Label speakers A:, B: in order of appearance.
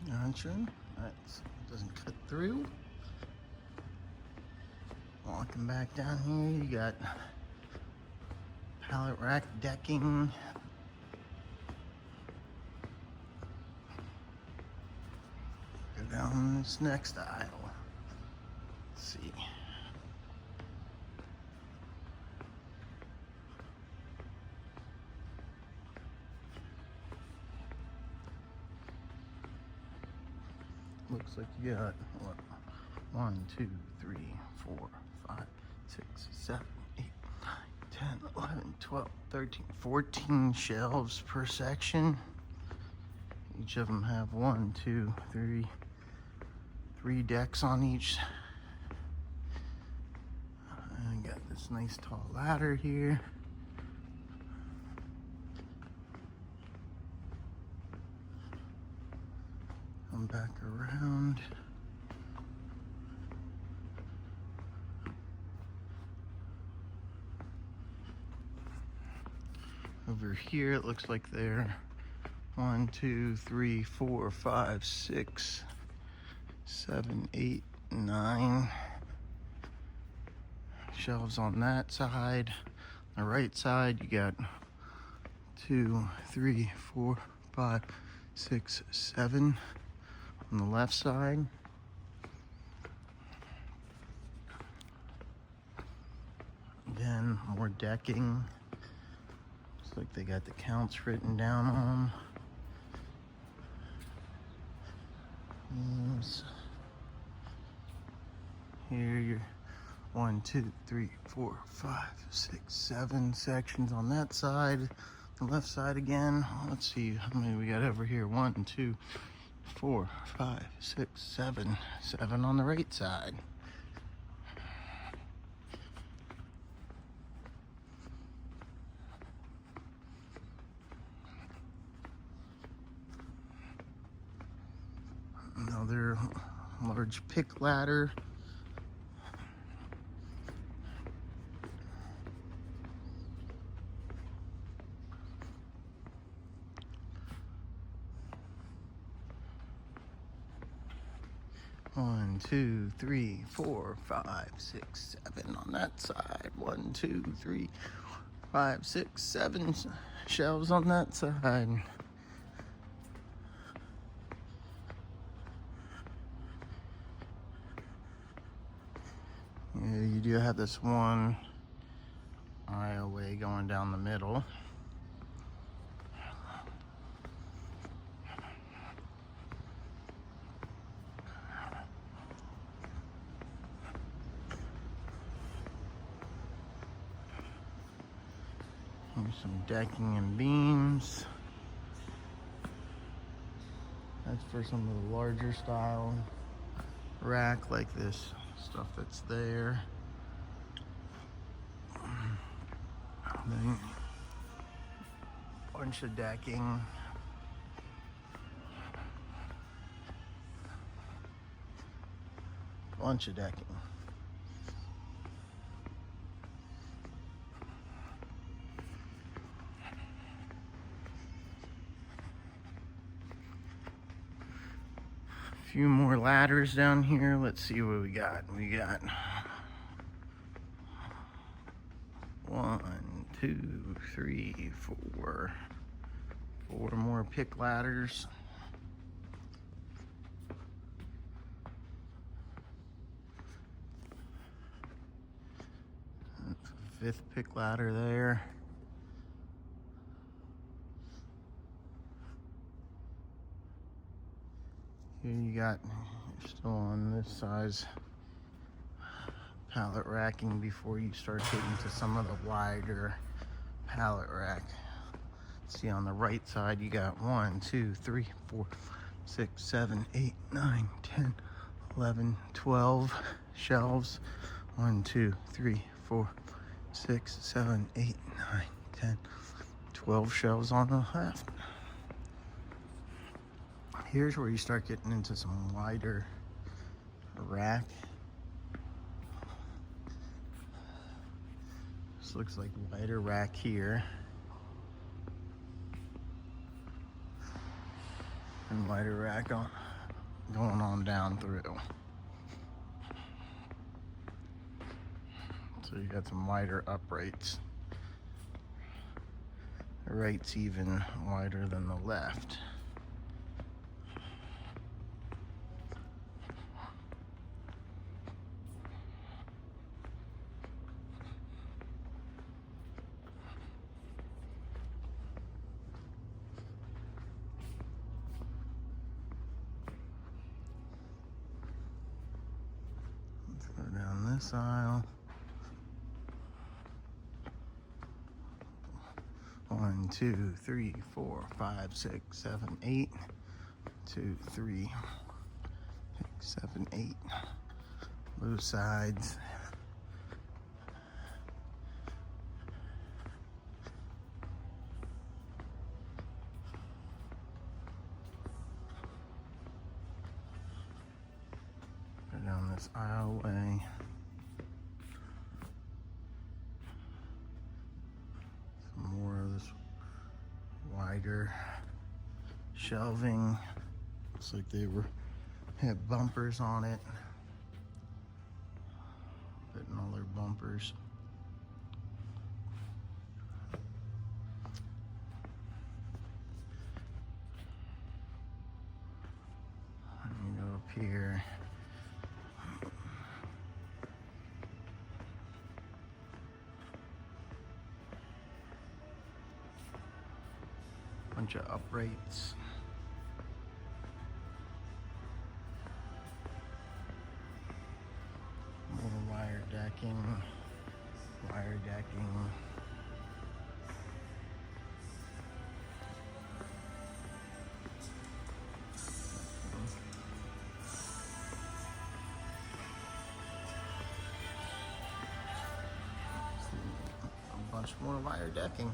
A: Gotcha. That doesn't cut through. Walking back down here, you got pallet rack decking. Go down this next aisle. Let's see. Looks like you got what? 1, 2, 3, 4, 5, 6, 7, 8, 9, 10, 11, 12, 13, 14 shelves per section. Each of them have 1, 2, 3 decks on each. And got this nice tall ladder here. Come back around. Over here, it looks like there 1, 2, 3, 4, 5, 6, 7, 8, 9 shelves on that side. On the right side, you got 2, 3, 4, 5, 6, 7 on the left side. Again, more decking. Looks like they got the counts written down on them. Here you're 1, 2, 3, 4, 5, 6, 7 sections on that side. The left side again. Let's see how many we got over here. 1, 2, 4, 5, 6, 7. 7 on the right side. Another large pick ladder. One, 2, 3, 4, 5, 6, 7 on that side. 1, 2, 3, 5, 6, 7 shelves on that side. Yeah, you do have this one aisleway going down the middle. Here's some decking and beams. That's for some of the larger style rack like this stuff that's there. Then bunch of decking. Bunch of decking. A few more ladders down here. Let's see what we got. We got 1, 2, 3, 4. 4 more pick ladders. Fifth pick ladder there. Here you got, you're still on this size pallet racking before you start getting to some of the wider pallet rack. See, on the right side, you got 1, 2, 3, 4, 6, 7, 8, 9, 10, 11, 12 shelves. 1, 2, 3, 4, 6, 7, 8, 9, 10, 12 shelves on the left. Here's where you start getting into some wider rack. This looks like wider rack here. And wider rack on going on down through. So you got some wider uprights. The right's even wider than the left. Let's go down this aisle. 1, 2, 3, 4, 5, 6, 7, 8. 2, 3, 6, 7, 8. Both sides. Go down this aisleway. More of this wider shelving. Looks like they had bumpers on it. Putting all their bumpers. And you go up here. Bunch of uprights. More wire decking. Wire decking. A bunch more wire decking.